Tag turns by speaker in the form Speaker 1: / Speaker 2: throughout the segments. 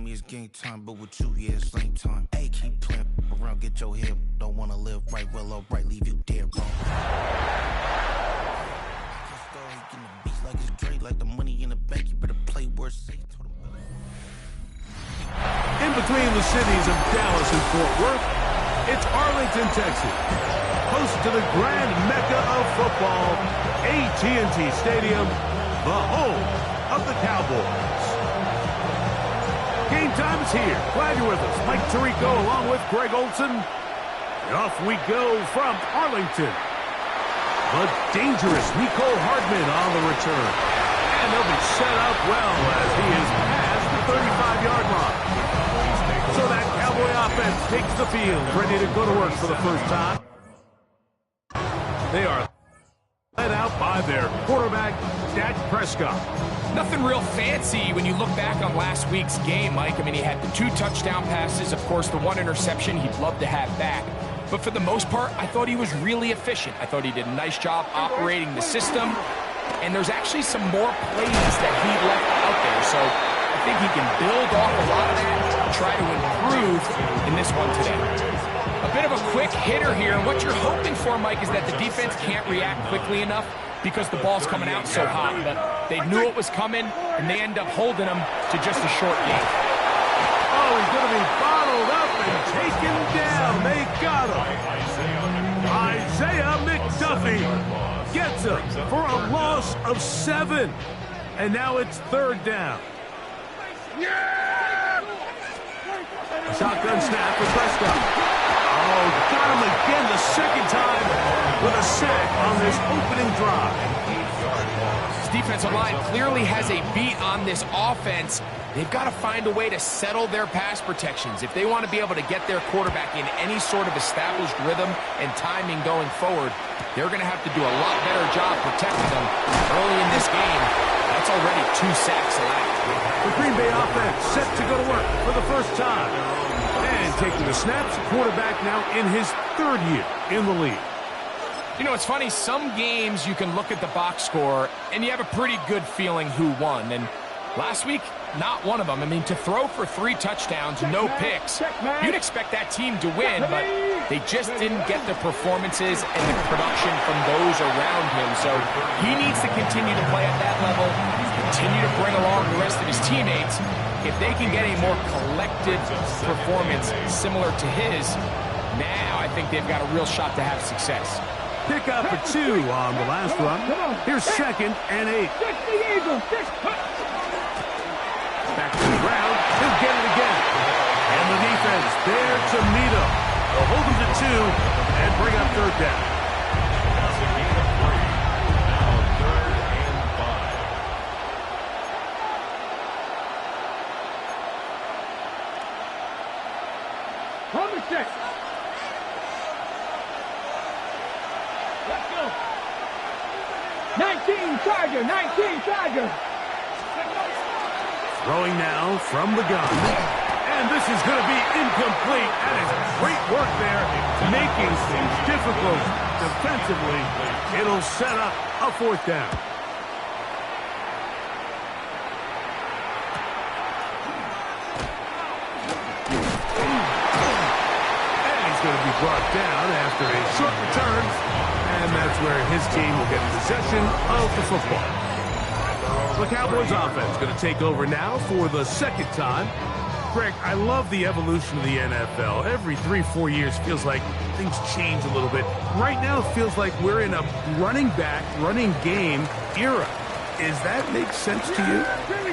Speaker 1: me it's game time, but with you, yeah, it's lame time. Hey, keep playing around, get your head. Don't wanna live right, well, alright, leave you dead wrong. Getting the beats like it's Dre, like the money in the bank, you better play where it's safe.
Speaker 2: In between the cities of Dallas and Fort Worth, it's Arlington, Texas. Host to the grand mecca of football, AT&T Stadium, the home of the Cowboys. Game time is here. Glad you're with us. Mike Tirico along with Greg Olson. And off we go from Arlington. The dangerous Nicole Hardman on the return. And they'll be set up well as he is past the 35-yard line. So that Cowboy offense takes the field, ready to go to work for the first time. They are led out by their quarterback, Dak Prescott.
Speaker 3: Nothing real fancy when you look back on last week's game, Mike. I mean, he had the 2 touchdown passes, of course, the 1 interception he'd love to have back. But for the most part, I thought he was really efficient. I thought he did a nice job operating the system. And there's actually some more plays that he left out there. So I think he can build off a lot of that and try to improve in this one today. A bit of a quick hitter here. And what you're hoping for, Mike, is that the defense can't react quickly enough because the ball's coming out so hot. But they knew it was coming, and they end up holding him to just a short game.
Speaker 2: Oh, he's going to be bottled up and taken down. They got him. Isaiah McDuffie gets him for a loss of 7. And now it's 3rd down. Shotgun snap for Prescott. Oh, got him again the second time with a sack on this opening drive.
Speaker 3: This defensive line clearly has a beat on this offense. They've got to find a way to settle their pass protections. If they want to be able to get their quarterback in any sort of established rhythm and timing going forward, they're going to have to do a lot better job protecting them early in this game. That's already 2 sacks allowed.
Speaker 2: The Green Bay offense set to go to work for the first time. And taking the snaps, quarterback now in his 3rd year in the league.
Speaker 3: You know, it's funny, some games you can look at the box score and you have a pretty good feeling who won. And last week, not one of them. I mean, to throw for 3 touchdowns, no picks, you'd expect that team to win, but they just didn't get the performances and the production from those around him. So he needs to continue to play at that level, continue to bring along the rest of his teammates. If they can get a more collective performance similar to his, now I think they've got a real shot to have success.
Speaker 2: Pick up a 2 on the last run. Here's 2nd and 8. Back to the ground. He'll get it again. And the defense there to meet him. They'll hold him to 2 and bring up 3rd down.
Speaker 4: Number 6. Let's go. 19 Charger, 19 Charger.
Speaker 2: Throwing now from the gun. And this is going to be incomplete. That is great work there, making things difficult defensively. It'll set up a 4th down. And he's going to be brought down after a short return. And that's where his team will get possession of the football. The Cowboys offense going to take over now for the 2nd time. Greg, I love the evolution of the NFL. Every 3-4 years feels like things change a little bit. Right now it feels like we're in a running back, running game era. Does that make sense to you?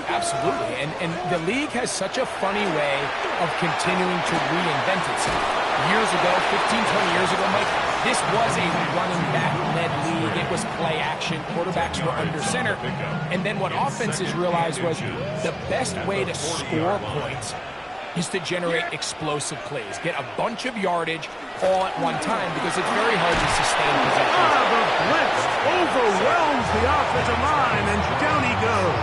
Speaker 3: Absolutely. And the league has such a funny way of continuing to reinvent itself. Years ago, 15, 20 years ago, Mike, this was a running back-led league. It was play action. Quarterbacks were under center. And then what offenses realized was the best way to score points is to generate explosive plays. Get a bunch of yardage all at one time because it's very hard to sustain possession.
Speaker 2: The blitz overwhelms the offensive line, and down he goes.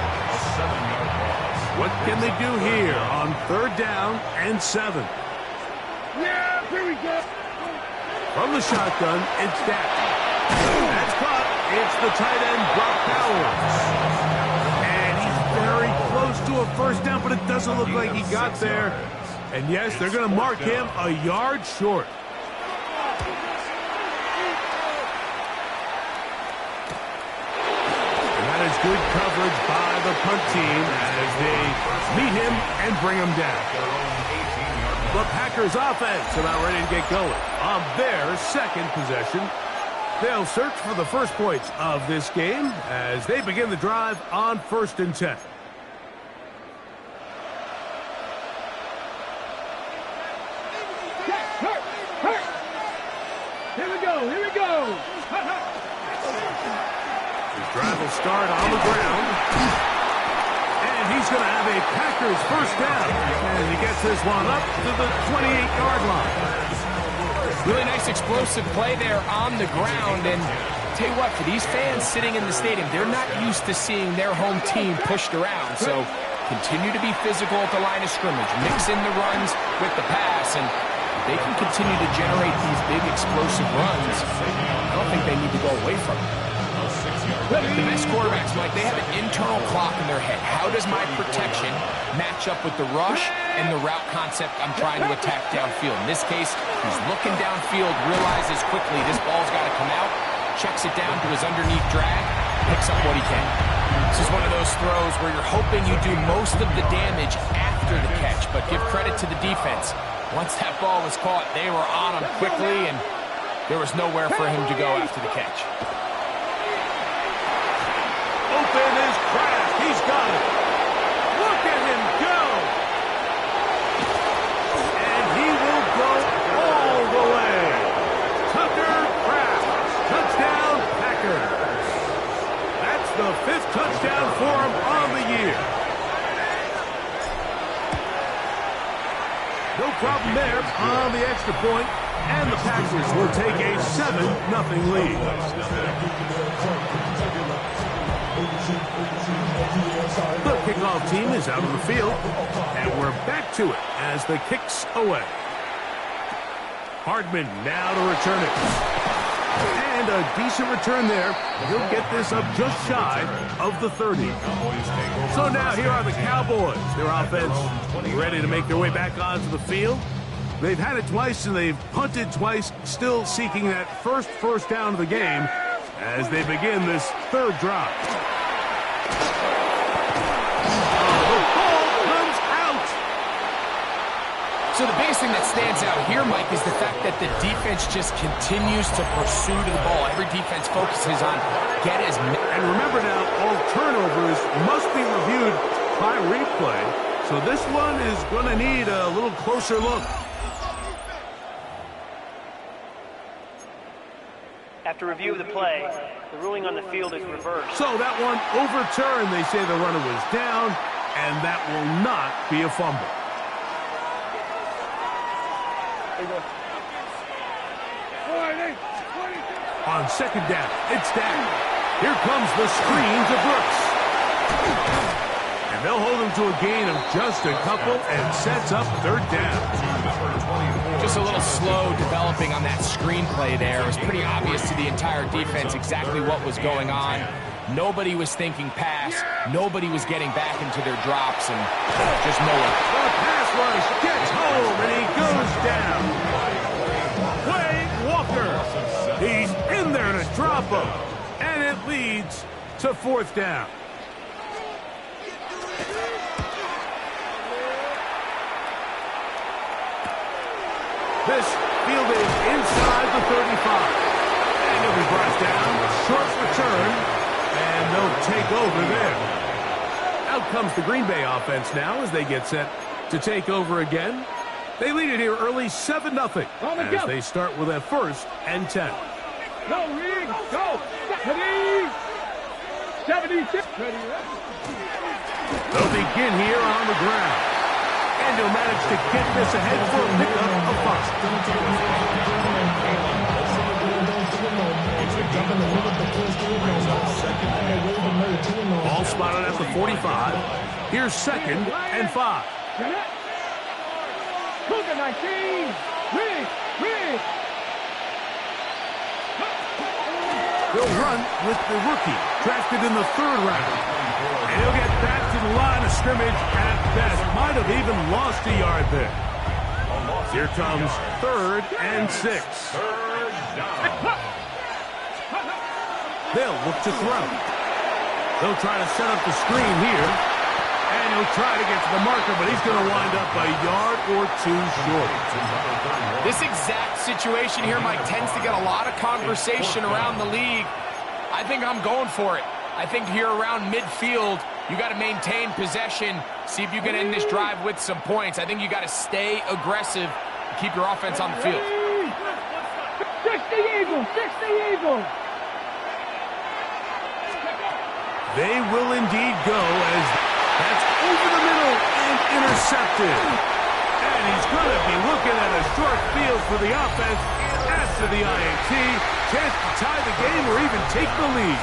Speaker 2: What can they do here on 3rd down and 7?
Speaker 4: Yeah, here we go.
Speaker 2: From the shotgun, it's Dak. That's caught. It's the tight end, Brock Powers. And he's very close to a a first down, but it doesn't look like he got there. And yes, they're going to mark him a yard short. And that is good coverage by the punt team as they meet him and bring him down. The Packers offense about ready to get going on their second possession. They'll search for the first points of this game as they begin the drive on 1st and 10.
Speaker 4: Here we go, here we go.
Speaker 2: His drive will start on the ground. And he's going to have a Packers first down. And he gets this one up to the 28-yard line.
Speaker 3: Really nice explosive play there on the ground. And tell you what, for these fans sitting in the stadium, they're not used to seeing their home team pushed around. So continue to be physical at the line of scrimmage. Mix in the runs with the pass. And they can continue to generate these big explosive runs. I don't think they need to go away from it. The best quarterbacks, Mike, they have an internal clock in their head. How does my protection match up with the rush and the route concept I'm trying to attack downfield? In this case, he's looking downfield, realizes quickly this ball's got to come out, checks it down to his underneath drag, picks up what he can. This is one of those throws where you're hoping you do most of the damage after the catch, but give credit to the defense. Once that ball was caught, they were on him quickly, and there was nowhere for him to go after the catch.
Speaker 2: Open is Kraft. He's got it. Look at him go. And he will go all the way. Tucker Kraft. Touchdown, Packers. That's the 5th touchdown for him on the year. No problem there on the extra point, and the Packers will take a 7-0 lead. The kickoff team is out on the field, and we're back to it as the kick's away. Hardman now to return it. And a decent return there. He'll get this up just shy of the 30. So now here are the Cowboys. Their offense ready to make their way back onto the field. They've had it twice, and they've punted twice, still seeking that first down of the game as they begin this 3rd drive.
Speaker 3: So the biggest thing that stands out here, Mike, is the fact that the defense just continues to pursue to the ball. Every defense focuses on get as many.
Speaker 2: And remember now, all turnovers must be reviewed by replay. So this one is going to need a little closer look.
Speaker 5: After review of the play, the ruling on the field is reversed.
Speaker 2: So that one overturned. They say the runner was down, and that will not be a fumble. On 2nd down, it's down. Here comes the screen to Brooks. And they'll hold him to a gain of just a couple and sets up 3rd down.
Speaker 3: Just a little slow developing on that screenplay there. It was pretty obvious to the entire defense exactly what was going on. Nobody was thinking pass. Nobody was getting back into their drops, and just no one.
Speaker 2: The pass rush gets home, and he goes down. Wade Walker. He's in there to drop him, and it leads to 4th down. This fielded inside the 35. And he'll be brought down. Short return, and they'll take over there. Out comes the Green Bay offense now as they get set to take over again. They lead it here early 7-0 as they start with a 1st and 10.
Speaker 4: Go, Reed, go. 76.
Speaker 2: They'll begin here on the ground. And he'll manage to get this ahead for a pickup of 5. Ball spotted at the 45. Here's 2nd and 5.
Speaker 4: Cougar 19. Reed.
Speaker 2: He'll run with the rookie, drafted in the 3rd round. And he'll get back to the line of scrimmage at best. Might have even lost a yard there. Here comes 3rd and 6. They'll look to throw. They'll try to set up the screen here. And he'll try to get to the marker, but he's going to wind up a yard or 2 short.
Speaker 3: This exact situation here, Mike, tends to get a lot of conversation around the league. I think I'm going for it. I think here around midfield, you got to maintain possession, see if you can end this drive with some points. I think you got to stay aggressive and keep your offense on the field.
Speaker 4: 60 Eagles, 60 Eagles.
Speaker 2: They will indeed go as that's over the middle and intercepted. And he's going to be looking at a short field for the offense after the INT. Chance to tie the game or even take the lead.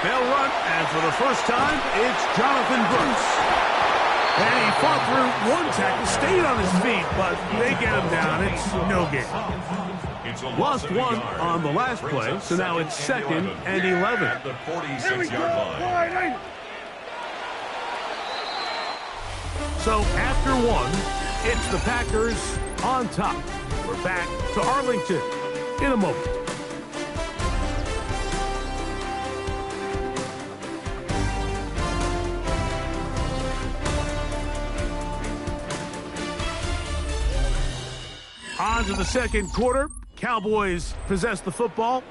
Speaker 2: They'll run, and for the first time, it's Jonathan Brooks. And he fought through one tackle, stayed on his feet, but they get him down. It's no gain. Lost one on the last play, so now it's 2nd and 11.
Speaker 6: At the 46-yard line.
Speaker 2: So after one, it's the Packers on top. We're back to Arlington in a moment. On to the second quarter. Cowboys possess the football.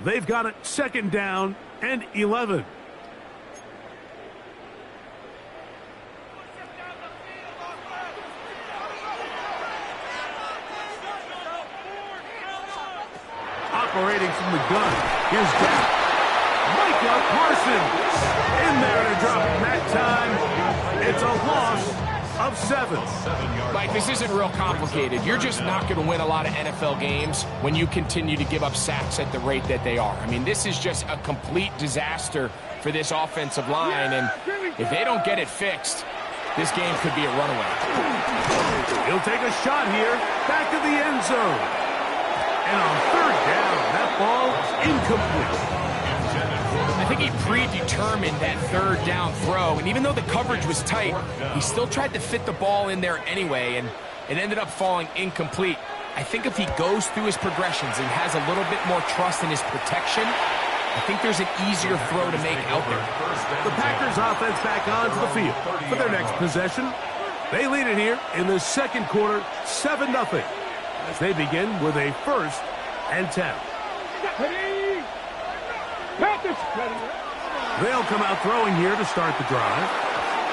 Speaker 2: They've got it 2nd down and 11. Operating from the gun. Here's down. Micah Parsons in there to drop him that time. It's a loss of 7.
Speaker 3: Mike, this isn't real complicated. You're just not going to win a lot of NFL games when you continue to give up sacks at the rate that they are. I mean, this is just a complete disaster for this offensive line, and if they don't get it fixed, this game could be a runaway.
Speaker 2: He'll take a shot here, back to the end zone. And on 3rd down, that ball is incomplete.
Speaker 3: I think he predetermined that 3rd down throw, and even though the coverage was tight, he still tried to fit the ball in there anyway, and it ended up falling incomplete. I think if he goes through his progressions and has a little bit more trust in his protection, I think there's an easier throw to make out there.
Speaker 2: The Packers offense back onto the field for their next possession. They lead it here in the second quarter, 7-0, as they begin with a 1st and 10. They'll come out throwing here to start the drive.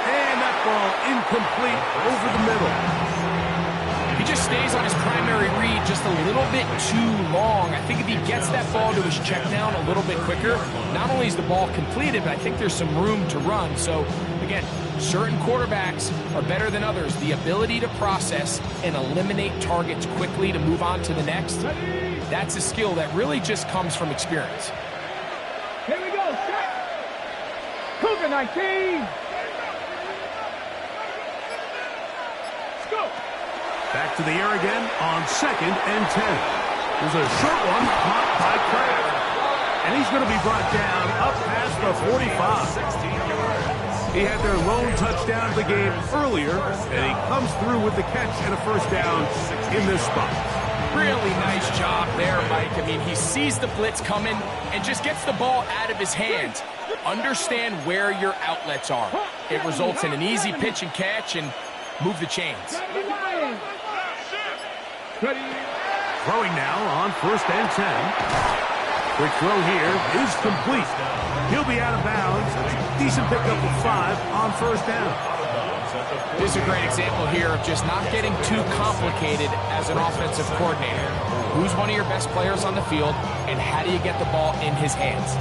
Speaker 2: And that ball incomplete over the middle.
Speaker 3: He just stays on his primary read just a little bit too long. I think if he gets that ball to his check down a little bit quicker, not only is the ball completed, but I think there's some room to run. So, again, certain quarterbacks are better than others. The ability to process and eliminate targets quickly to move on to the next, that's a skill that really just comes from experience.
Speaker 4: Here we go, set. Cougar 19. Let's go.
Speaker 2: Back to the air again on 2nd and 10. There's a short one caught by Kraft. And he's going to be brought down up past the 45. He had their lone touchdown of the game earlier, and he comes through with the catch and a 1st down in this spot.
Speaker 3: Really nice job there, Mike. I mean, he sees the blitz coming and just gets the ball out of his hands. Understand where your outlets are. It results in an easy pitch and catch and move the chains.
Speaker 2: Throwing now on 1st and 10. Quick throw here is complete. He'll be out of bounds. Decent pickup of 5 on 1st down.
Speaker 3: This is a great example here of just not getting too complicated as an offensive coordinator. Who's one of your best players on the field, and how do you get the ball in his hands?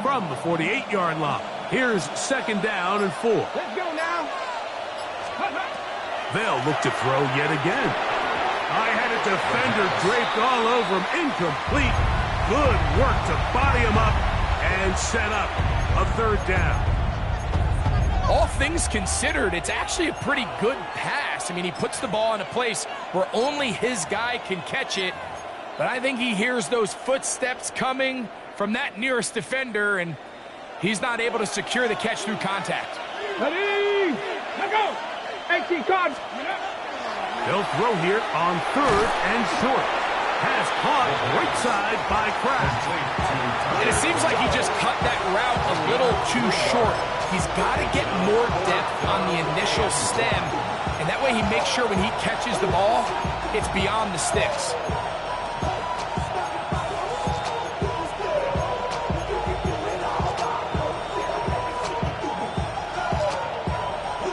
Speaker 2: From the 48-yard line, here's 2nd down and 4.
Speaker 4: Let's go now.
Speaker 2: They'll look to throw yet again. I had a defender draped all over him. Incomplete. Good work to body him up. And and set up a third down.
Speaker 3: All things considered, it's actually a pretty good pass. I mean, he puts the ball in a place where only his guy can catch it. But I think he hears those footsteps coming from that nearest defender, and he's not able to secure the catch through contact.
Speaker 4: Ready? Let go. 18 cards.
Speaker 2: They'll throw here on third and short. Pass caught right side by Kraft.
Speaker 3: And it seems like he just cut that route a little too short. He's got to get more depth on the initial stem, and that way he makes sure when he catches the ball, it's beyond the sticks.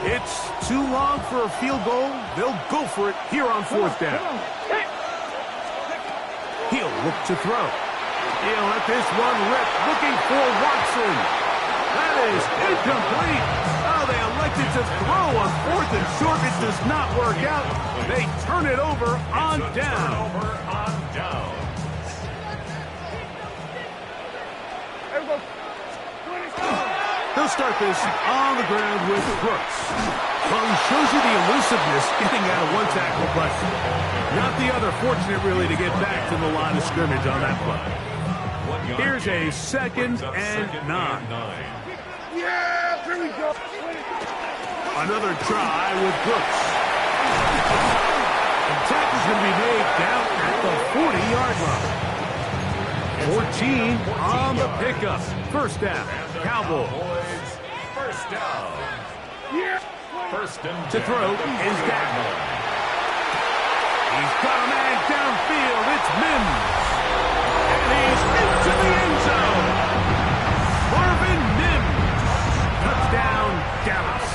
Speaker 2: It's too long for a field goal. They'll go for it here on fourth down. He'll look to throw. He'll let this one rip, looking for Watson. That is incomplete. Oh, they elected to throw on fourth and short. It does not work out. They turn it over on down. They'll start this on the ground with Brooks. Well, he shows you the elusiveness getting out of one tackle, but not the other. Fortunate, really, to get back to the line of scrimmage on that play. Here's a 2nd and 9.
Speaker 4: Yeah, here we go.
Speaker 2: Another try with Brooks. The tackle's going to be made down at the 40-yard line. 14 on the pickup. First down, Cowboys.
Speaker 6: First down.
Speaker 4: Yeah.
Speaker 6: First and
Speaker 2: To throw is down. He's got a man downfield. It's Mims. And he's into the end zone. Marvin Mims. Touchdown, Dallas.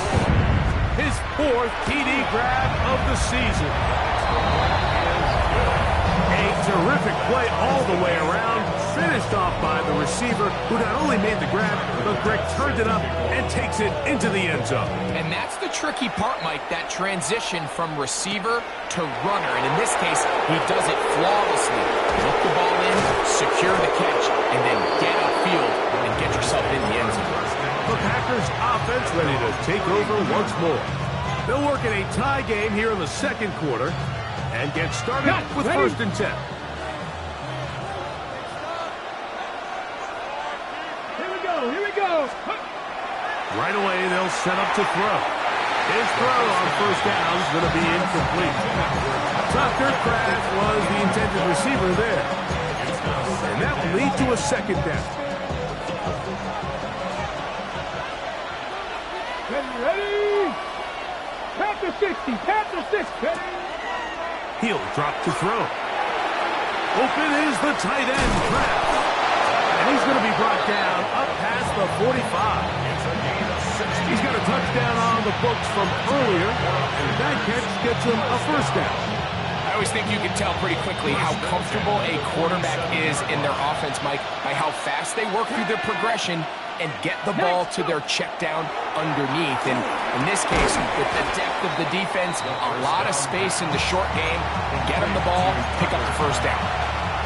Speaker 2: His 4th TD grab of the season. A terrific play all the way around. Finished off by the receiver, who not only made the grab, but Greg turned it up and takes it into the end zone.
Speaker 3: And that's the tricky part, Mike, that transition from receiver to runner. And in this case, he does it flawlessly. Look the ball in, secure the catch, and then get upfield and get yourself in the end zone.
Speaker 2: The Packers offense ready to take over once more. They'll work in a tie game here in the second quarter and get started with
Speaker 4: ready?
Speaker 2: 1st and 10.
Speaker 4: Here we go.
Speaker 2: Right away, they'll set up to throw. His throw on first down is going to be incomplete. Tucker Kraft was the intended receiver there. And that will lead to a 2nd down.
Speaker 4: Ready? Panther 60. Panther 60.
Speaker 2: He'll drop to throw. Open is the tight end, Kraft. And he's going to be brought down up past the 45. He's got a touchdown on the books from earlier, and that catch gets him a first down.
Speaker 3: I always think you can tell pretty quickly how comfortable a quarterback is in their offense, Mike, by how fast they work through their progression and get the ball to their check down underneath. And in this case, with the depth of the defense, a lot of space in the short game, get them the ball, pick up the first down.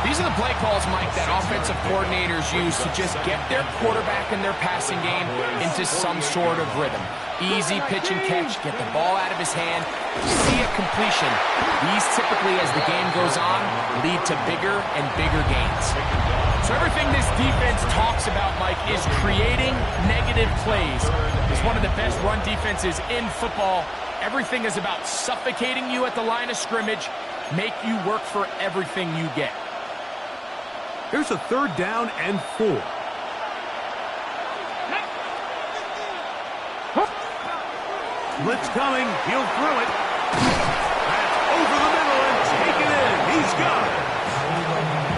Speaker 3: These are the play calls, Mike, that offensive coordinators use to just get their quarterback and their passing game into some sort of rhythm. Easy pitch and catch, get the ball out of his hand, see a completion. These typically, as the game goes on, lead to bigger and bigger gains. So everything this defense talks about, Mike, is creating negative plays. It's one of the best run defenses in football. Everything is about suffocating you at the line of scrimmage, make you work for everything you get.
Speaker 2: Here's a 3rd down and 4. Blitz coming. He'll throw it. That's over the middle and taken in. He's got it.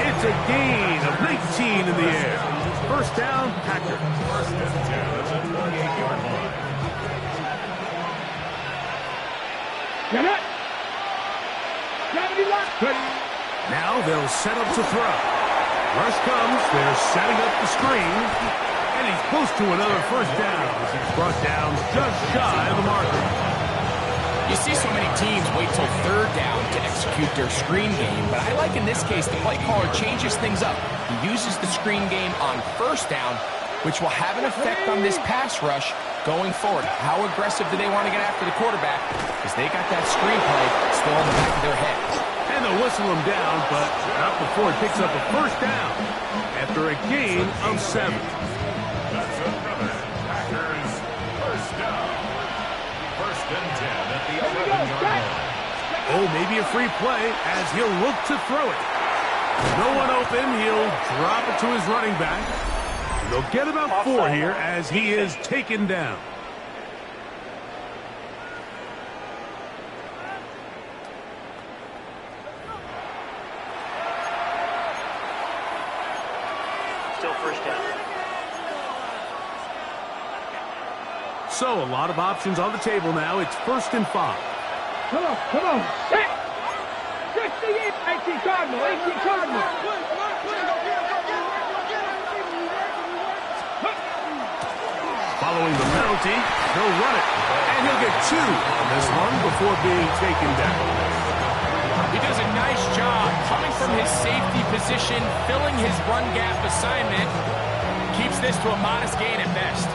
Speaker 2: It's a gain of 19 in the air. First down, Packers.
Speaker 6: First and 10 at the 28-yard line.
Speaker 4: Get it. Gravity lock.
Speaker 2: Now they'll set up to throw. Rush comes, they're setting up the screen, and he's close to another first down as he's brought down just shy of the marker.
Speaker 3: You see so many teams wait till 3rd down to execute their screen game, but I like in this case the play caller changes things up. He uses the screen game on 1st down which will have an effect on this pass rush going forward. How aggressive do they want to get after the quarterback? Because they got that screenplay still in the back of their head.
Speaker 2: And they'll whistle him down, but not before he picks up a first down after a gain of 7.
Speaker 6: That's another Packers first down. First and 10 at the 11-yard line.
Speaker 2: Oh, maybe a free play as he'll look to throw it. No one open. He'll drop it to his running back. And they'll get about 4 here as he is taken down.
Speaker 5: Still first down.
Speaker 2: So a lot of options on the table now. It's 1st and 5.
Speaker 4: Come on. Set. 68. 18 Cardinal. 18 Cardinal.
Speaker 2: Following the penalty, he'll run it. And he'll get 2 on this one before being taken down.
Speaker 3: He does a nice job coming from his safety position, filling his run gap assignment. Keeps this to a modest gain at best.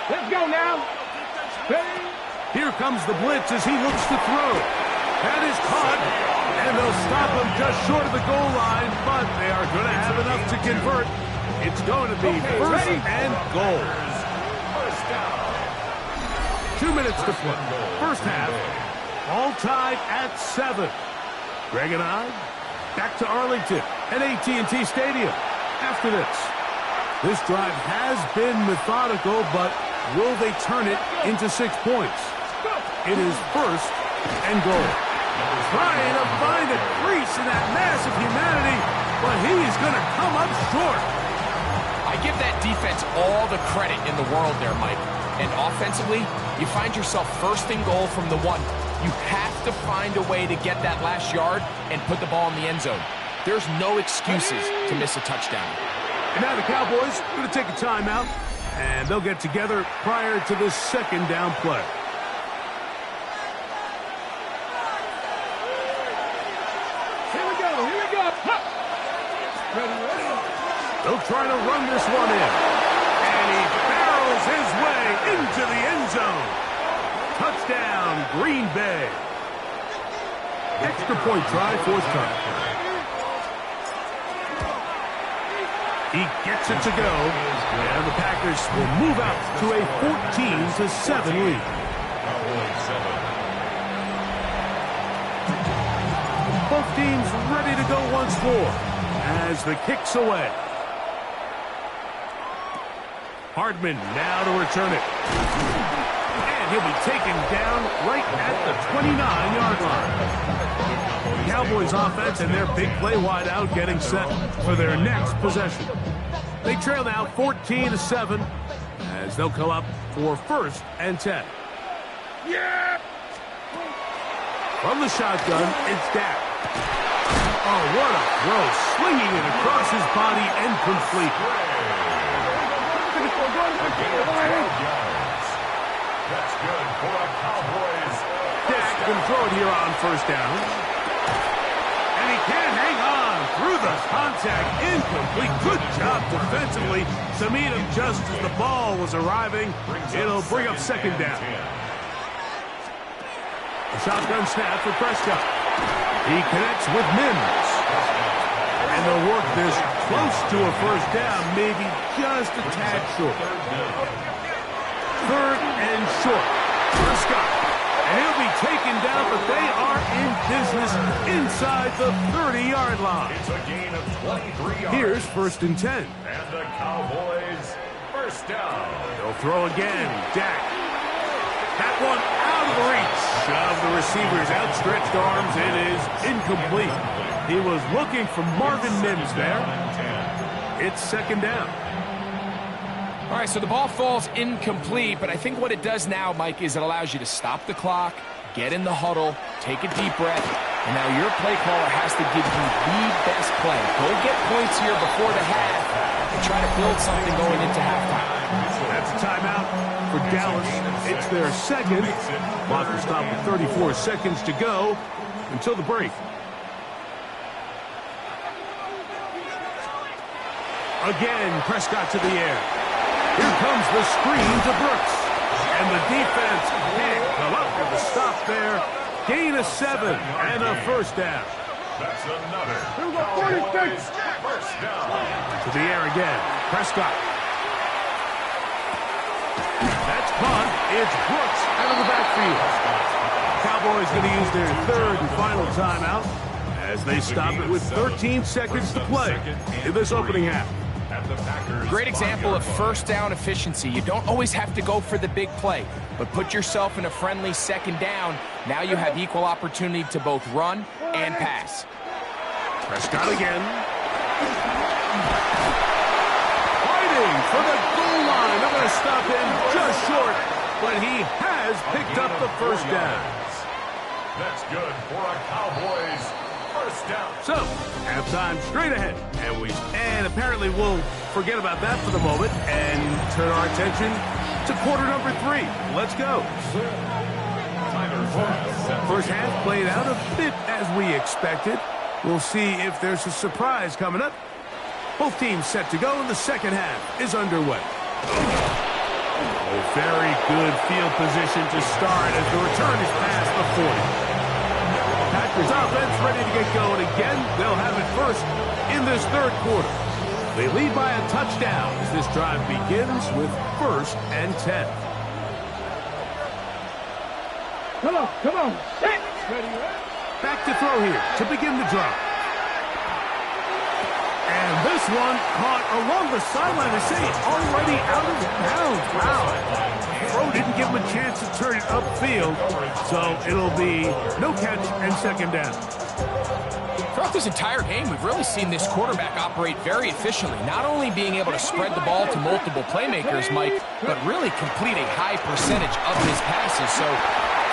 Speaker 4: Let's go now. Ready?
Speaker 2: Here comes the blitz as he looks to throw. That is caught, and they'll stop him just short of the goal line, but they are going to have enough to convert. It's going to be first and goal.
Speaker 6: First down.
Speaker 2: 2 minutes to play. First half, all tied at 7. Greg and I, back to Arlington at AT&T Stadium. After this drive has been methodical, but will they turn it into 6 points? It is first and goal. Trying to find a crease in that mass of humanity, but he is going to come up short.
Speaker 3: I give that defense all the credit in the world there, Mike. And offensively, you find yourself first and goal from the 1. You have to find a way to get that last yard and put the ball in the end zone. There's no excuses to miss a touchdown.
Speaker 2: And now the Cowboys are going to take a timeout, and they'll get together prior to this second down play.
Speaker 4: Here we go. Huh. Ready.
Speaker 2: They'll try to run this one in. And he barrels his way into the end zone. Touchdown, Green Bay. Extra point try, forthcoming. He gets it to go. And the Packers will move out to a 14-7 lead. Both teams ready to go once more as the kick's away. Hardman now to return it. And he'll be taken down right at the 29-yard line. Cowboys offense and their big play wideout getting set for their next possession. They trail now 14-7 as they'll come up for 1st and 10.
Speaker 4: Yeah.
Speaker 2: From the shotgun, it's Dak. Oh, what a throw. Slinging it across his body and complete.
Speaker 6: That's good for a Cowboys.
Speaker 2: Dak can throw it here on 1st down. And he can hang on through the contact. Incomplete. Good job defensively to meet him just as the ball was arriving. It'll bring up 2nd down. A shotgun snap for Prescott. He connects with Mims. And they'll work this close to a 1st down, maybe just a tad short. 3rd and short. Prescott. And he'll be taken down, but they are in business inside the 30-yard line.
Speaker 6: It's a gain of 23 yards.
Speaker 2: Here's 1st and 10.
Speaker 6: And the Cowboys first down.
Speaker 2: They'll throw again. Dak. That one out of reach of the receiver's outstretched arms. It is incomplete. He was looking for Marvin Mims there. It's 2nd down.
Speaker 3: All right, so the ball falls incomplete, but I think what it does now, Mike, is it allows you to stop the clock, get in the huddle, take a deep breath, and now your play caller has to give you the best play. Go get points here before the half and try to build something going into halftime.
Speaker 2: That's a timeout. for Dallas. It's their second. Clock will stop with 34 seconds to go until the break. Again, Prescott to the air. Here comes the screen to Brooks. And the defense can't come up with a stop there. Gain of 7 and a first down.
Speaker 6: That's another.
Speaker 4: Cowboys
Speaker 6: first down.
Speaker 2: To the air again. Prescott. That's caught. It's Brooks out of the backfield. Cowboys going to use their third and final timeout as they stop it with 13 seconds to play in this opening half.
Speaker 3: Great example of first down efficiency. You don't always have to go for the big play, but put yourself in a friendly second down. Now you have equal opportunity to both run and pass.
Speaker 2: Prescott again. Fighting for the goal line. They're going to stop him just short, but he has picked up the first down.
Speaker 6: That's good for a Cowboys first down.
Speaker 2: So, halftime straight ahead. And apparently we'll forget about that for the moment and turn our attention to quarter number 3. Let's go. First half played out a bit as we expected. We'll see if there's a surprise coming up. Both teams set to go, and the second half is underway. A very good field position to start as the return is past the 40. Packers offense ready to get going again. They'll have it first in this third quarter. They lead by a touchdown as this drive begins with 1st and 10.
Speaker 4: Come on, come on. Set. Ready,
Speaker 2: Back to throw here to begin the drive. And this one caught along the sideline. They say already out of bounds. Wow. Throw didn't give him a chance to turn it upfield, so it'll be no catch and second down.
Speaker 3: Throughout this entire game, we've really seen this quarterback operate very efficiently, not only being able to spread the ball to multiple playmakers, Mike, but really complete a high percentage of his passes. So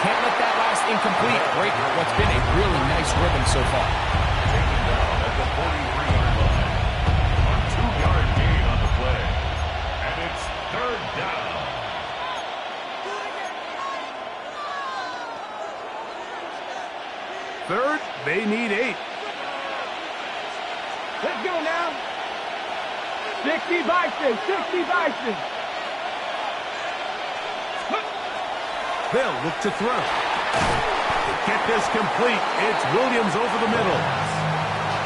Speaker 3: can't let that last incomplete break what's been a really nice rhythm so far.
Speaker 6: Taken down at the 43-yard line. A 2-yard gain on the play. And it's third down.
Speaker 2: Third, they need 8.
Speaker 4: Let's go now. 60 Bison, 60 Bison.
Speaker 2: They'll look to throw. Get this complete. It's Williams over the middle.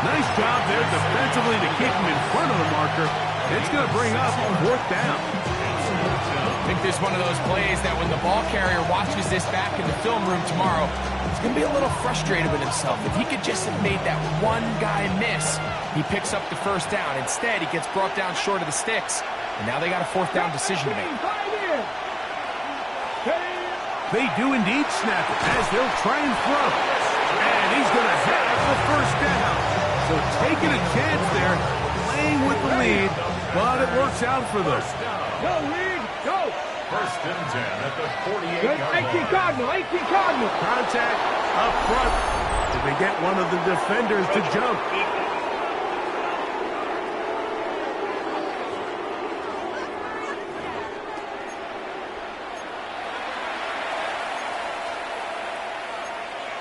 Speaker 2: Nice job there defensively to keep him in front of the marker. It's going to bring up 4th down.
Speaker 3: I think this is one of those plays that when the ball carrier watches this back in the film room tomorrow, he's going to be a little frustrated with himself. If he could just have made that one guy miss, he picks up the first down. Instead, he gets brought down short of the sticks, and now they got a 4th down decision to make.
Speaker 2: They do indeed snap it as they'll try and throw. And he's going to have the first down. So taking a chance there, playing with the lead, but it works out for them.
Speaker 4: Go, lead, go.
Speaker 6: 1st and 10 at the 48-yard line.
Speaker 4: 18 Cardinal, 18 Cardinal.
Speaker 2: Contact up front. Did they get one of the defenders to jump?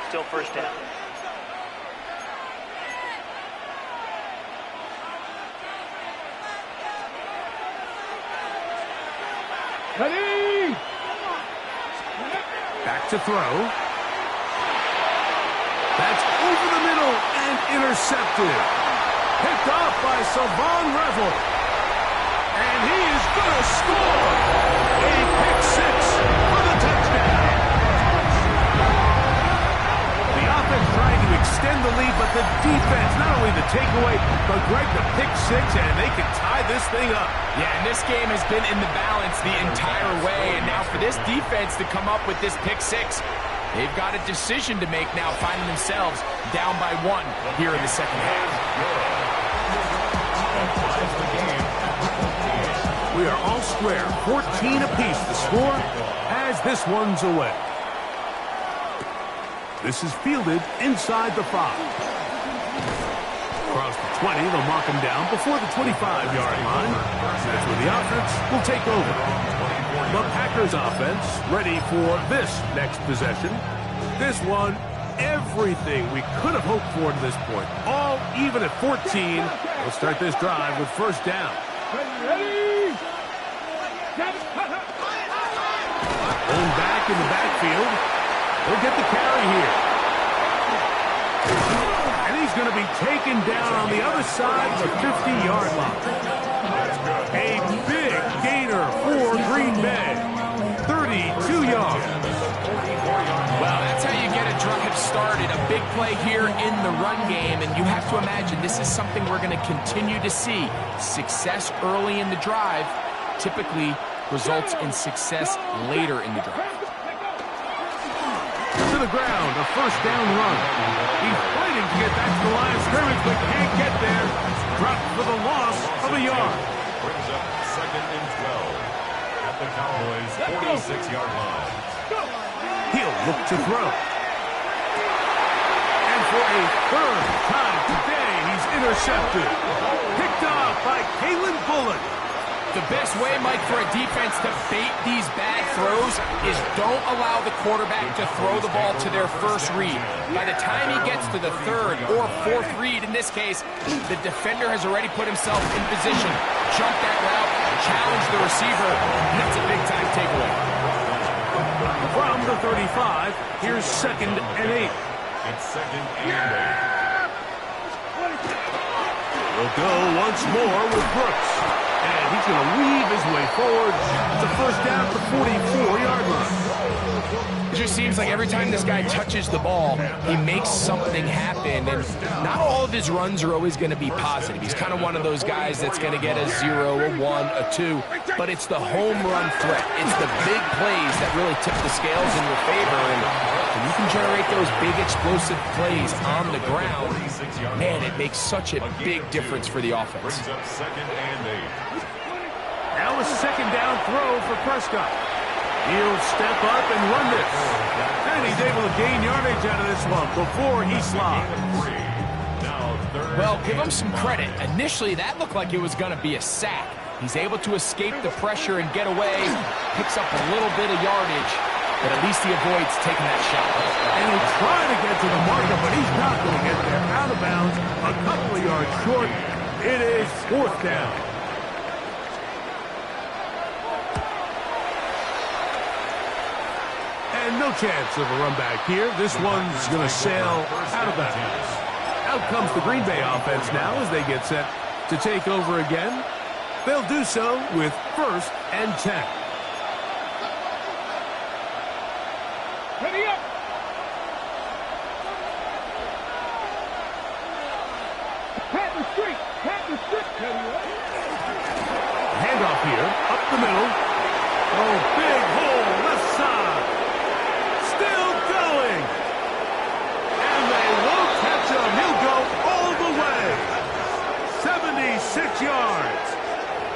Speaker 5: Still first down.
Speaker 4: Ready.
Speaker 2: Back to throw. That's over the middle and intercepted. Picked off by Savon Revel. And he is going to score. A pick 6 for the touchdown. The offense trying to extend the lead, but the defense, not only the takeaway, but Greg, the pick 6, and they can tie this thing up.
Speaker 3: Yeah, and this game has been in the balance the entire way, and now for this defense to come up with this pick 6, they've got a decision to make now, finding themselves down by 1 here in the second half.
Speaker 2: We are all square, 14 apiece the score as this one's away. This is fielded inside the 5. Across the 20, they'll mark him down before the 25-yard line. That's where the offense will take over. The Packers offense ready for this next possession. This one, everything we could have hoped for to this point. All even at 14. We'll start this drive with first down.
Speaker 4: Ready?
Speaker 2: Going back in the backfield. He'll get the carry here. And he's going to be taken down on the other side of the 50-yard line. A big gainer for Green Bay. 32 yards.
Speaker 3: Well, that's how you get a drive started. A big play here in the run game, and you have to imagine this is something we're going to continue to see. Success early in the drive typically results in success later in the drive.
Speaker 2: To the ground, a first down run. He's fighting to get back to the line of scrimmage, but can't get there. Dropped for the loss of a yard.
Speaker 6: Brings up 2nd and 12 at the Cowboys' 46-yard line.
Speaker 2: He'll look to throw. And for a third time today, he's intercepted. Picked off by Kalen Bullock.
Speaker 3: The best way, Mike, for a defense to bait these bad throws is don't allow the quarterback to throw the ball to their first read. By the time he gets to the third or fourth read, in this case, the defender has already put himself in position, jumped that route, challenged the receiver, and that's a big-time takeaway.
Speaker 2: From the 35, here's 2nd and 8.
Speaker 6: It's 2nd and 8.
Speaker 2: We'll go once more with Brooks. And he's going to weave his way forward. It's a first down at the 44-yard line.
Speaker 3: It just seems like every time this guy touches the ball, he makes something happen. And not all of his runs are always going to be positive. He's kind of one of those guys that's going to get a 0, a 1, a 2. But it's the home run threat. It's the big plays that really tip the scales in your favor. And when you can generate those big explosive plays on the ground, man, it makes such a big difference for the offense.
Speaker 6: Brings up 2nd and 8.
Speaker 2: Now a second down throw for Prescott. He'll step up and run this. And he's able to gain yardage out of this one before he slides.
Speaker 3: Well, give him some credit. Initially, that looked like it was going to be a sack. He's able to escape the pressure and get away. Picks up a little bit of yardage, but at least he avoids taking that shot.
Speaker 2: And he'll try to get to the marker, but he's not going to get there. Out of bounds, a couple of yards short. It is 4th down. And no chance of a run back here. This one's going to sail out of bounds. Out comes the Green Bay offense now as they get set to take over again. They'll do so with 1st and 10.
Speaker 4: Ready up. Pat the street.
Speaker 2: Handoff here, up the middle. Oh, big hole, left side. Still going. And they won't catch him. He'll go all the way. 76 yards.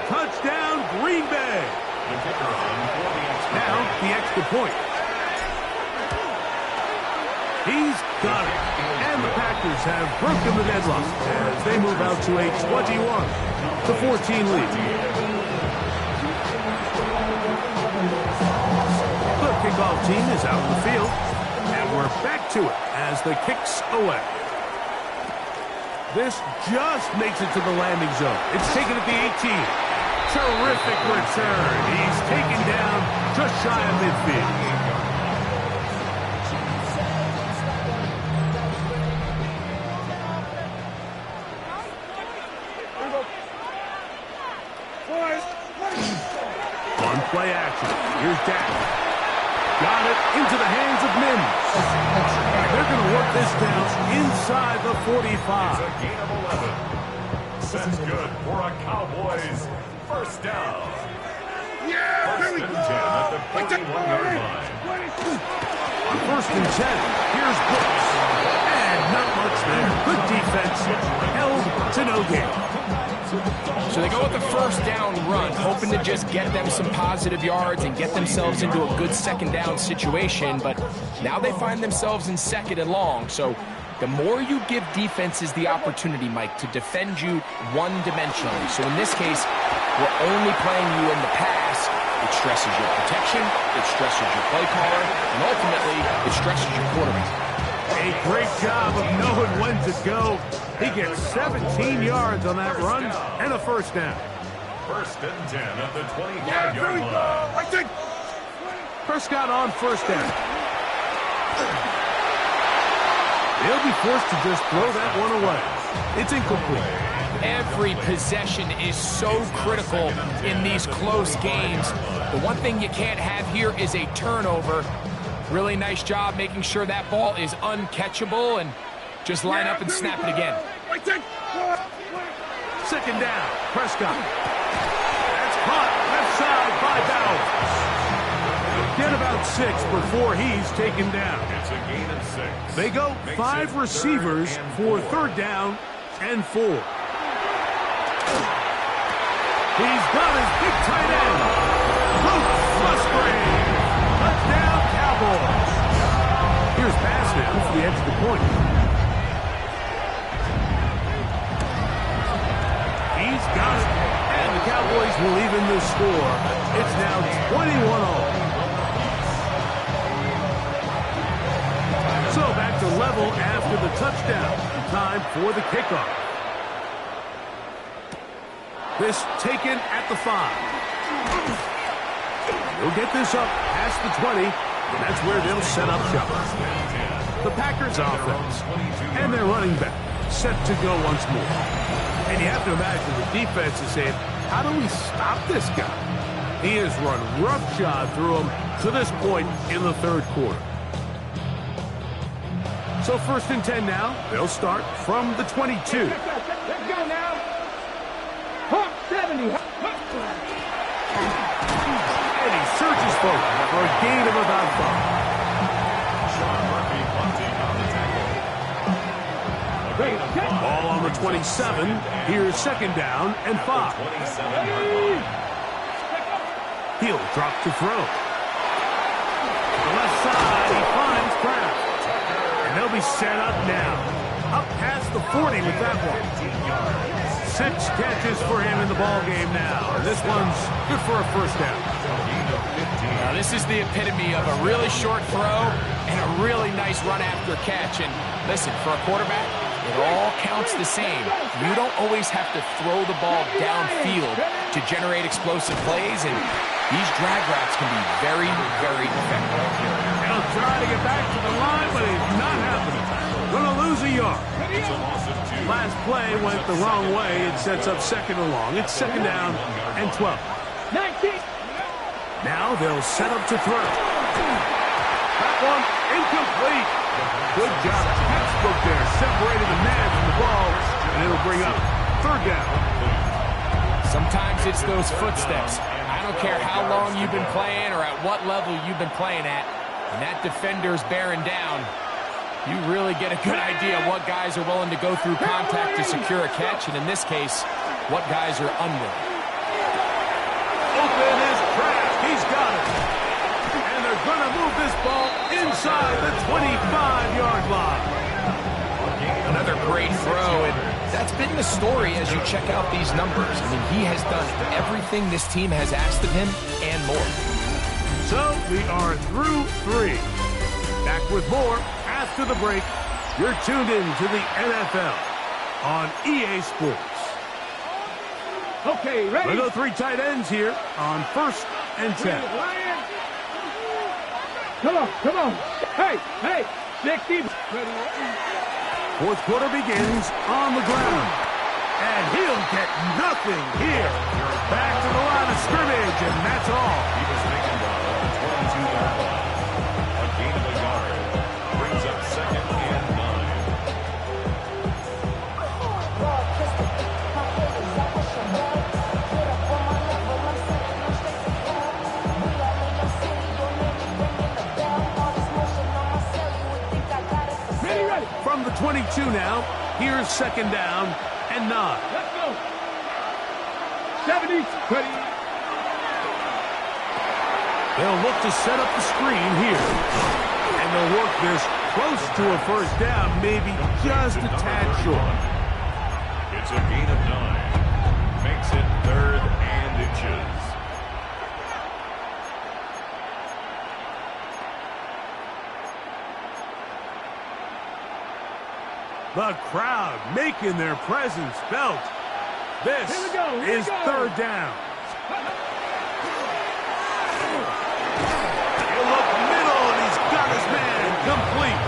Speaker 2: Touchdown, Green Bay.
Speaker 6: The kicker on for the extra
Speaker 2: Now, the extra point. He's got it. And the Packers have broken the deadlock as they move out to a 21-14 lead. The kickoff team is out in the field, and we're back to it as the kick's away. This just makes it to the landing zone. It's taken at the 18. Terrific return. He's taken down just shy of midfield. On play action. Here's Dak. Got it into the hands of Mims. They're going to work this down inside the 45.
Speaker 6: It's a gain of 11. That's good for a Cowboys first down. First and 10 at the 41-yard line.
Speaker 2: On 1st and 10, here's Brooks. And not much there. Good defense. Held to no gain.
Speaker 3: So they go with the first down run, hoping to just get them some positive yards and get themselves into a good second down situation. But now they find themselves in 2nd and long. So the more you give defenses the opportunity, Mike, to defend you one-dimensionally. So in this case, we're only playing you in the pass. It stresses your protection, it stresses your play caller, and ultimately, it stresses your quarterback.
Speaker 2: A great job of knowing when to go. He gets 17 yards on that run and a first down.
Speaker 6: First and 10 at the 25-yard line.
Speaker 2: Prescott on first down. They'll be forced to just throw that one away. It's incomplete.
Speaker 3: Every possession is so critical in these close games. The one thing you can't have here is a turnover. Really nice job making sure that ball is uncatchable, and just line up and snap it again.
Speaker 2: Second down, Prescott. That's caught left side by Bowers. Get about 6 before he's taken down.
Speaker 6: It's a gain of 6.
Speaker 2: They go 5 receivers for third down and 4. He's got his big tight end. Luke Musgrave. Touchdown, Cowboys. Here's pass now for the edge of the point. He's got it. And the Cowboys will even the score. It's now 21-all. So back to level after the touchdown. Time for the kickoff. This taken at the 5. He'll get this up past the 20, and that's where they'll set up shop. The Packers offense and their running back set to go once more. And you have to imagine the defense is saying, how do we stop this guy? He has run roughshod through him to this point in the third quarter. So first and 10 now. They'll start from the 22.
Speaker 4: Let's go now. Hawk 70.
Speaker 2: And he surges forward for a gain of about 5.
Speaker 6: Sean Murphy punting on the tackle.
Speaker 2: Ball on the 27. Here's second down and 5.
Speaker 6: 27-yard line.
Speaker 2: He'll drop to throw. To the left side, he finds Kraft. And they'll be set up now. Up past the 40 with that one. 6 catches for him in the ball game now. And this one's good for a first down.
Speaker 3: Now, this is the epitome of a really short throw and a really nice run after catch. And listen, for a quarterback, it all counts the same. You don't always have to throw the ball downfield to generate explosive plays, and these drag routes can be very, very effective.
Speaker 2: He'll try to get back to the line, but it's not happening. Gonna lose a yard.
Speaker 6: It's a loss of 2.
Speaker 2: Last play went the wrong way. It sets up second and long. It's second down and 12.
Speaker 4: 19.
Speaker 2: Now they'll set up to throw. That one incomplete. Good job. Textbook there. Separated the man from the ball, and it'll bring up third down.
Speaker 3: Sometimes it's those footsteps. I don't care how long you've been playing or at what level you've been playing at. When that defender's bearing down, you really get a good idea of what guys are willing to go through contact to secure a catch, and in this case, what guys are unwilling.
Speaker 2: Open is Kraft. He's got it. And they're going to move this ball inside the 25-yard line.
Speaker 3: Another great throw, and that's been the story as you check out these numbers. I mean, he has done everything this team has asked of him and more.
Speaker 2: So we are through 3. Back with more after the break. You're tuned in to the NFL on EA Sports.
Speaker 4: Okay, ready?
Speaker 2: We'll go 3 tight ends here on first and 10.
Speaker 4: Come on. Hey, 60.
Speaker 2: Fourth quarter begins on the ground. And he'll get nothing here. Back to the line of scrimmage, and that's all.
Speaker 6: He was taken down at the 22-yard line. A gain of a yard brings up second and 9.
Speaker 4: Ready.
Speaker 2: From the 22 now, here's second down and 9.
Speaker 4: Let's go. 70. Ready.
Speaker 2: They'll look to set up the screen here. And they'll work this close to a first down, maybe just a tad short.
Speaker 6: It's a gain of 9. Makes it 3rd and inches.
Speaker 2: The crowd making their presence felt. This is third down. He'll look middle, and he's got his man complete.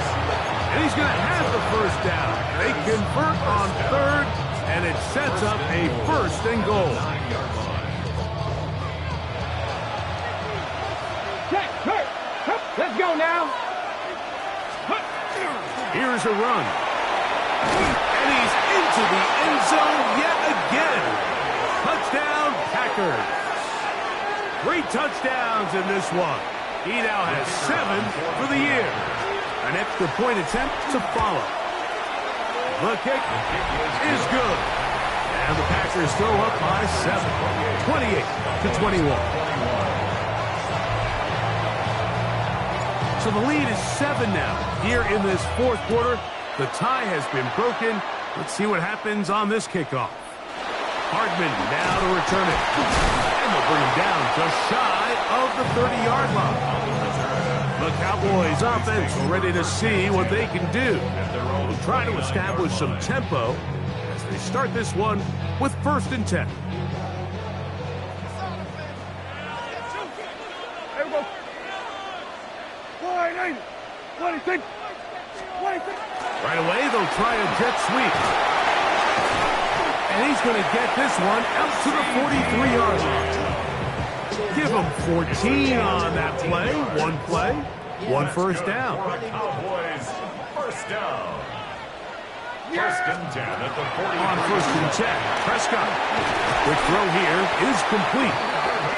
Speaker 2: And he's going to have the first down. They convert on third, and it sets up a first and goal.
Speaker 4: Let's go now.
Speaker 2: Here's a run. And he's into the end zone yet again. Touchdown, Packers. 3 touchdowns in this one. He now has 7 for the year. An extra point attempt to follow. The kick is good. And the Packers throw up by 7. 28-21. So the lead is 7 now. Here in this fourth quarter, the tie has been broken. Let's see what happens on this kickoff. Hardman now to return it. And they'll bring him down just shy of the 30-yard line. The Cowboys offense ready to see what they can do. They'll try to establish some tempo as they start this one with 1st and 10. Right away, they'll try a jet sweep. And he's going to get this one out to the 43-yard line. Give him 14 on that play. 1 first down.
Speaker 6: Cowboys, first down. 1st and 10 at the 40.
Speaker 2: On 1st and 10, Prescott. The throw here is complete.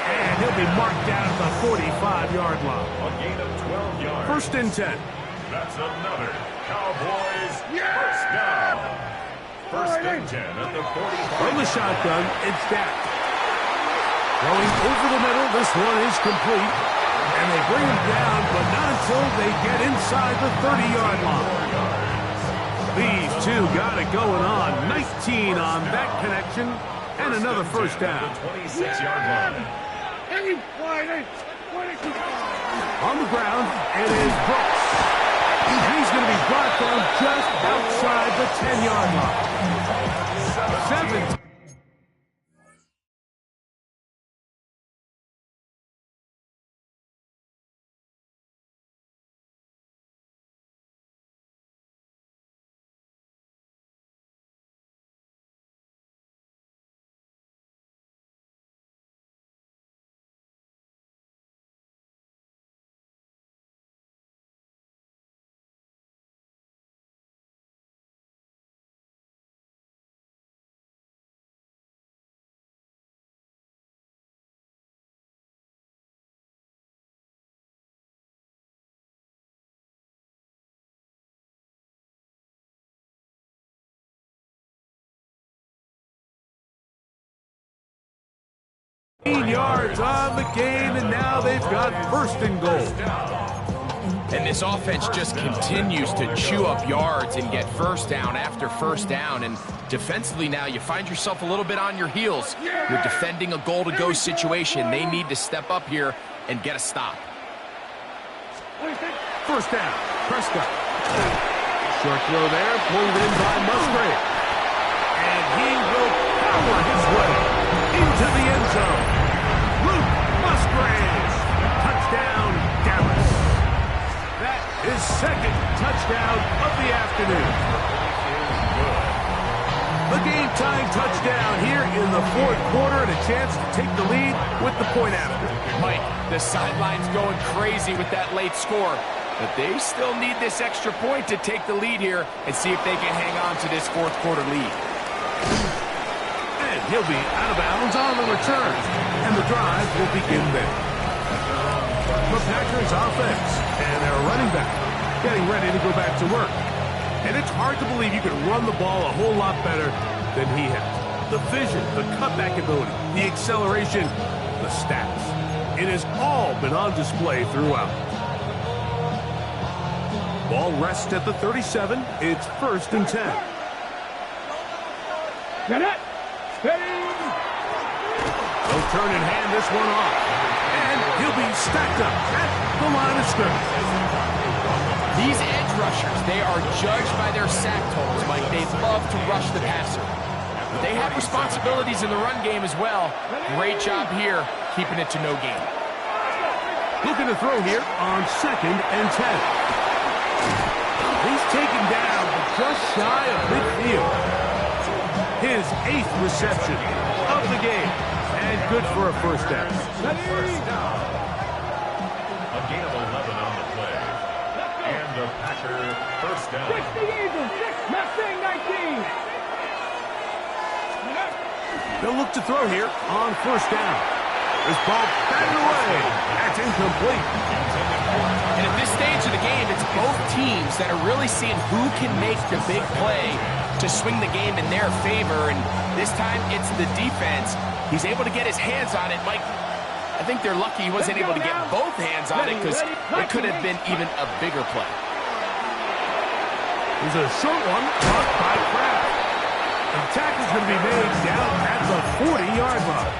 Speaker 2: And he'll be marked down at the 45-yard line.
Speaker 6: A gain of 12 yards.
Speaker 2: 1st and 10.
Speaker 6: That's another Cowboys first down. 1st and 10 at the 45.
Speaker 2: From the shotgun, it's Dak. Going over the middle, this one is complete. And they bring him down, but not until they get inside the 30-yard line. These two got it going on. 19 on that connection, and another first down.
Speaker 6: 26-yard line.
Speaker 2: On the ground, it is Brooks. And he's going to be brought down just outside the 10-yard line. 7. Yards on the game, and now they've got 1st and goal.
Speaker 3: And this offense just continues to chew up yards and get first down after first down. And defensively now, you find yourself a little bit on your heels. You're defending a goal-to-go situation. They need to step up here and get a stop.
Speaker 2: 1st down, Prescott. Short throw there, pulled in by Musgrave. And he will power his way into the end zone. Luke Musgrave. Touchdown, Dallas. That is 2nd touchdown of the afternoon. The game-tying touchdown here in the 4th quarter, and a chance to take the lead with the point after.
Speaker 3: Mike, the sideline's going crazy with that late score, but they still need this extra point to take the lead here and see if they can hang on to this 4th quarter lead.
Speaker 2: And he'll be out of bounds on the return, and the drive will begin there. The Packers offense and their running back getting ready to go back to work. And it's hard to believe you can run the ball a whole lot better than he has. The vision, the cutback ability, the acceleration, the stats. It has all been on display throughout. Ball rests at the 37. It's 1st and 10.
Speaker 4: Get it!
Speaker 2: They'll turn and hand this one off. And he'll be stacked up at the line of scrimmage.
Speaker 3: These edge rushers, they are judged by their sack totals, Mike. love to rush the passer. But they have responsibilities in the run game as well. Great job here, keeping it to no gain.
Speaker 2: Looking to throw here on 2nd and 10. He's taken down just shy of midfield. His 8th reception of the game. And good for a first down.
Speaker 6: First down. A gain of 11 on the play. And the Packer first down.
Speaker 4: 60 Eagles, 6, Mustang 19.
Speaker 2: They'll look to throw here on 1st down. This ball batted away. That's incomplete.
Speaker 3: And at this stage of the game, it's both teams that are really seeing who can make the big play to swing the game in their favor. And this time, it's the defense. He's able to get his hands on it. Mike, I think they're lucky he wasn't able to get both hands on it because it could have been even a bigger play.
Speaker 2: There's a short one caught by Kraft. The tackle's going to be made down at the 40-yard line.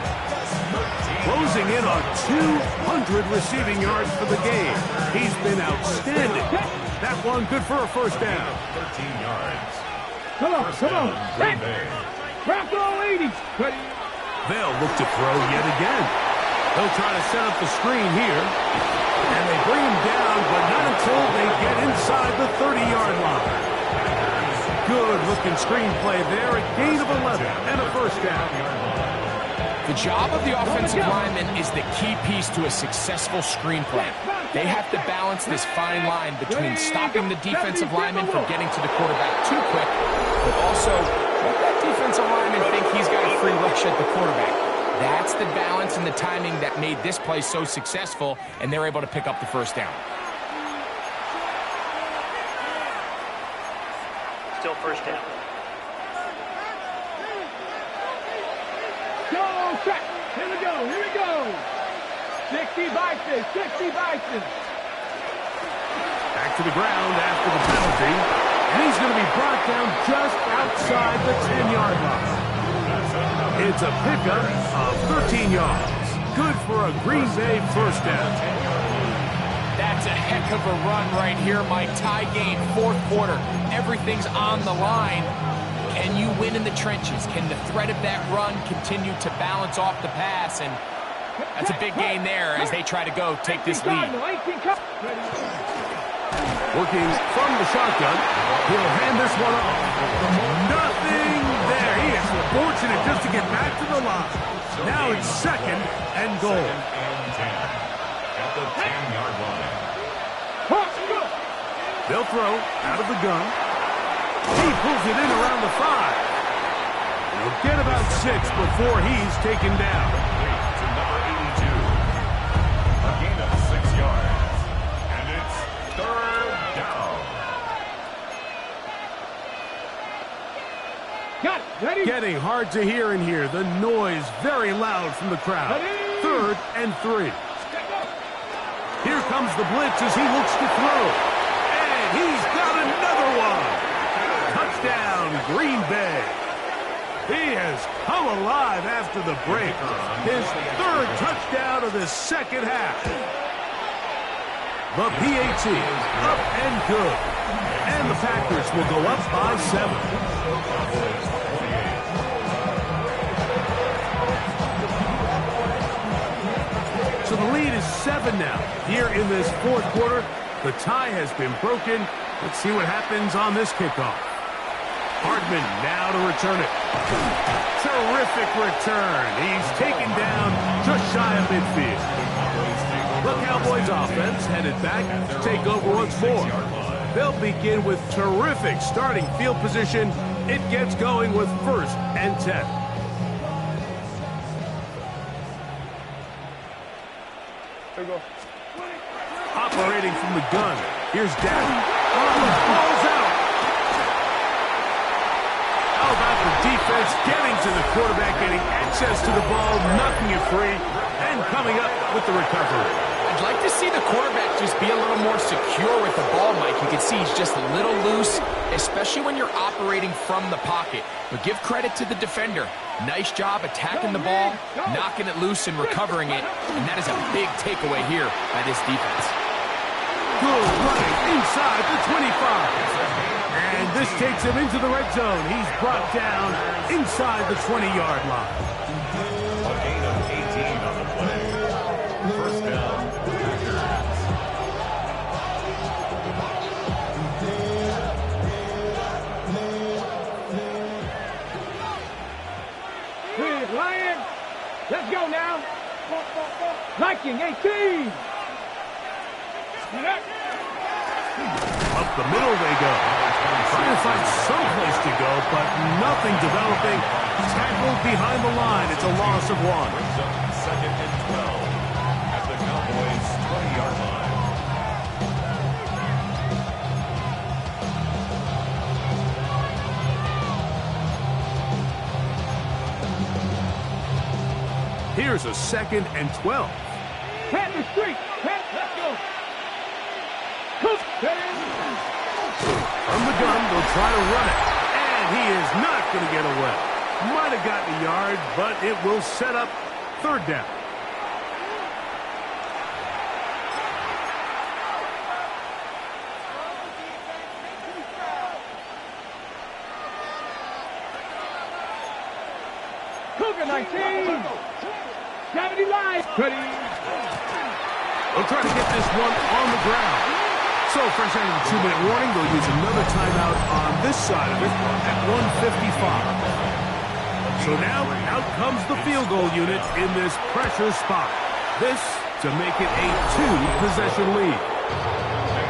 Speaker 2: Closing in on 200 receiving yards for the game. He's been outstanding. That one good for a first down.
Speaker 6: 13 yards.
Speaker 4: Come on, come on.
Speaker 6: Green Bay.
Speaker 4: Wrap all 80.
Speaker 2: They'll look to throw yet again. They'll try to set up the screen here. And they bring him down, but not until they get inside the 30-yard line. Good-looking screenplay there. A gain of 11 and a first down.
Speaker 3: The job of the offensive lineman is the key piece to a successful screenplay. They have to balance this fine line between stopping the defensive lineman from getting to the quarterback too quick, but also let that defensive lineman think he's got a free rush at the quarterback. That's the balance and the timing that made this play so successful, and they're able to pick up the first down.
Speaker 5: Still first down.
Speaker 4: Go, check. Here we go, here we go. 60 Bison, 60 Bison.
Speaker 2: Back to the ground after the penalty. And he's going to be brought down just outside the 10-yard line. It's a pickup of 13 yards. Good for a Green Bay first down.
Speaker 3: That's a heck of a run right here, Mike. Tie game, 4th quarter. Everything's on the line. Can you win in the trenches? Can the threat of that run continue to balance off the pass? And that's a big gain there as they try to go take this lead.
Speaker 2: Working from the shotgun. He'll hand this one off. Nothing there. He is fortunate just to get back to the line. Now it's 2nd and goal.
Speaker 6: 2nd and 10 at the 10-yard line.
Speaker 2: They'll throw out of the gun. He pulls it in around the 5. He'll get about 6 before he's taken down.
Speaker 6: To number 82. A gain of 6 yards. And it's 3rd down.
Speaker 4: Got it, ready?
Speaker 2: Getting hard to hear in here. The noise very loud from the crowd. 3rd and 3. Here comes the blitz as he looks to throw. And he's got another one. Touchdown, Green Bay. He has come alive after the break. His 3rd touchdown of the second half. The PAT up and good. And the Packers will go up by 7. So the lead is 7 now. Here in this 4th quarter, the tie has been broken. Let's see what happens on this kickoff. Hardman now to return it. Terrific return. He's taken down just shy of midfield. The Cowboys offense headed back to take over once more. They'll begin with terrific starting field position. It gets going with 1st and 10. Operating from the gun. Here's Dak. Ball's out. How about the defense getting to the quarterback, getting access to the ball, knocking it free, and coming up with the recovery.
Speaker 3: I'd like to see the quarterback just be a little more secure with the ball, Mike. You can see he's just a little loose, especially when you're operating from the pocket. But give credit to the defender. Nice job attacking the ball, knocking it loose and recovering it. And that is a big takeaway here by this defense.
Speaker 2: Good running inside the 25. And this takes him into the red zone. He's brought down inside the 20-yard line.
Speaker 6: A gain of 18 on the play. First down, Packers.
Speaker 4: Hey, Lion. Let's go now. Viking 18.
Speaker 2: Up the middle they go. Trying to find some place to go, but nothing developing. Tackled behind the line. It's a loss of 1.
Speaker 6: Brings up 2nd and 12 at the Cowboys' 20-yard line.
Speaker 2: Here's a 2nd and 12.
Speaker 4: Pat the street. Pat, let's go. Cook.
Speaker 2: From the gun, they'll try to run it. And he is not going to get away. Might have gotten a yard, but it will set up 3rd down.
Speaker 4: Cougar 19. Gravity line. Ready.
Speaker 2: They'll try to get this one on the ground. So, French having a 2-minute warning. They'll use another timeout on this side of it at 1:55. So now, out comes the field goal unit in this pressure spot. This to make it a 2-possession lead.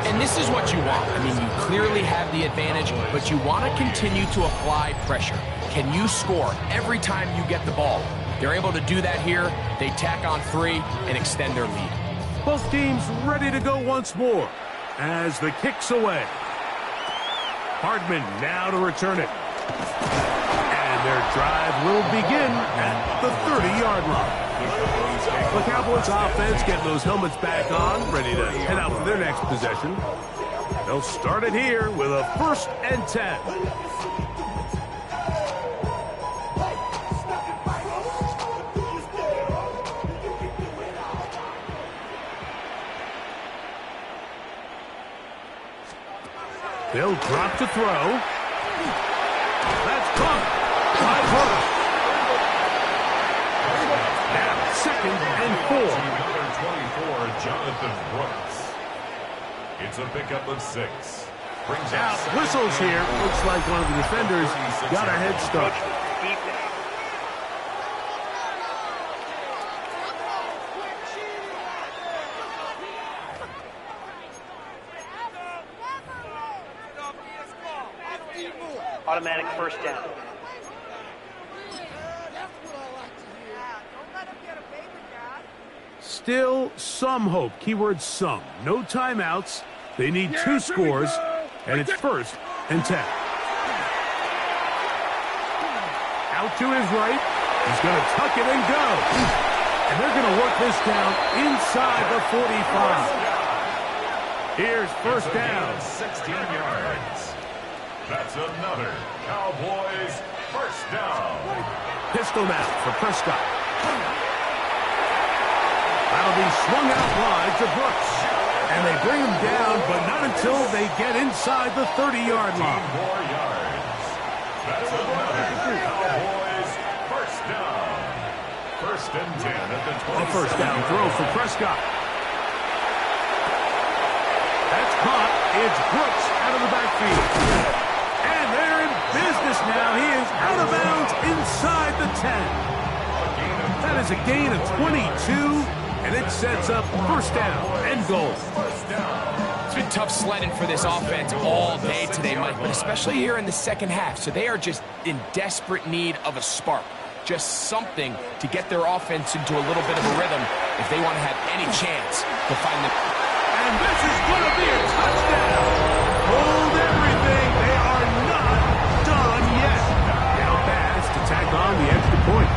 Speaker 3: And this is what you want. I mean, you clearly have the advantage, but you want to continue to apply pressure. Can you score every time you get the ball? They're able to do that here. They tack on 3 and extend their lead.
Speaker 2: Both teams ready to go once more as the kick's away. Hardman now to return it. And their drive will begin at the 30-yard line. The Cowboys offense getting those helmets back on, ready to head out for their next possession. They'll start it here with a 1st and 10. They'll drop to throw. That's caught by Hurts. Now 2nd and 4.
Speaker 6: Number 24, Jonathan Brooks. It's a pickup of 6. Brings
Speaker 2: Now,
Speaker 6: up
Speaker 2: whistles here. Looks like one of the defenders got a head start.
Speaker 5: Automatic first down.
Speaker 2: Still some hope. Keyword some. No timeouts. They need 2 scores, and it's 1st and 10. Out to his right. He's going to tuck it and go. And they're going to work this down inside the 45. Here's 1st down.
Speaker 6: 16 yards. That's another Cowboys 1st down.
Speaker 2: Pistol now for Prescott. That'll be swung out wide to Brooks. And they bring him down, but not until they get inside the 30-yard line.
Speaker 6: 2 more yards. That's another Cowboys 1st down. 1st and 10 at the 20.
Speaker 2: A 1st down throw for Prescott. That's caught. It's Brooks out of the backfield. And they're in business now. He is out of bounds inside the 10. That is a gain of 22, and it sets up 1st down and goal.
Speaker 3: It's been tough sledding for this offense all day today, Mike, but especially here in the 2nd half. So they are just in desperate need of a spark. Just something to get their offense into a little bit of a rhythm if they want to have any chance to find the...
Speaker 2: And this is going to be a touchdown. Hold everything. They are not done yet. Now pass to tack on the extra point.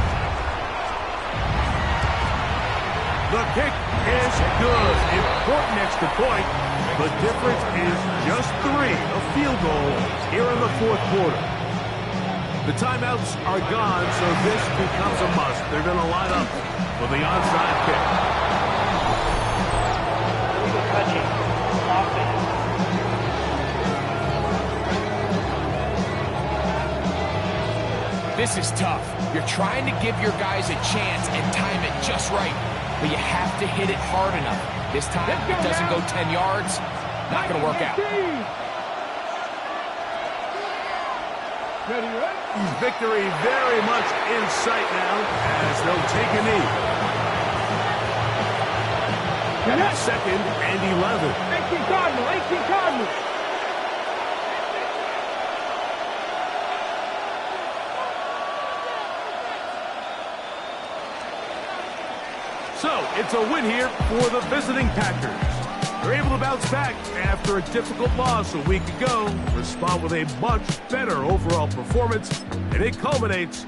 Speaker 2: The kick is good. Important extra point. The difference is just 3. A field goal here in the 4th quarter. The timeouts are gone, so this becomes a must. They're going to line up for the onside kick.
Speaker 5: Touching. Offense.
Speaker 3: This is tough. You're trying to give your guys a chance and time it just right, but you have to hit it hard enough. This time, it doesn't go 10 yards. Not going to work out.
Speaker 2: Victory very much in sight now as they'll take a knee. 2nd and 11.
Speaker 4: 18 Cardinal, 18 Cardinal.
Speaker 2: So, it's a win here for the visiting Packers. They're able to bounce back after a difficult loss a week ago, respond with a much better overall performance, and it culminates.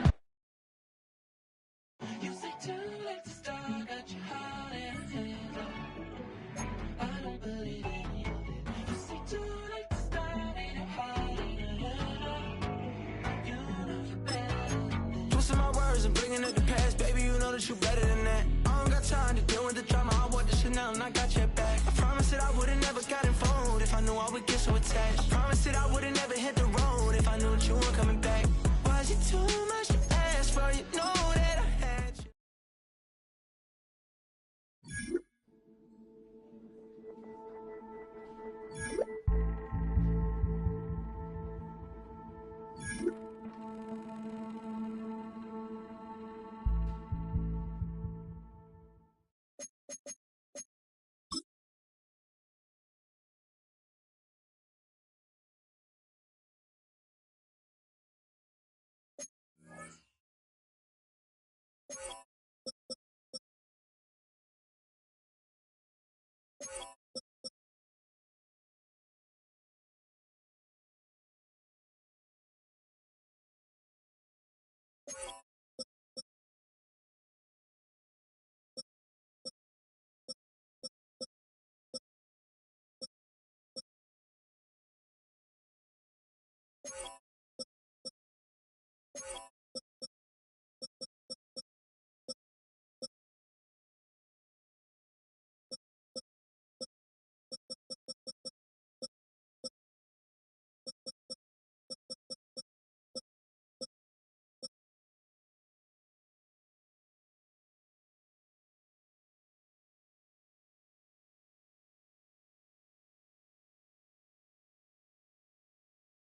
Speaker 7: Twisting my words and bringing up the past, baby, you know that you better than that. I don't got time to deal with the drama, I want the Chanel and I got your back. I promise that I would've never got involved if I knew I would get so attached.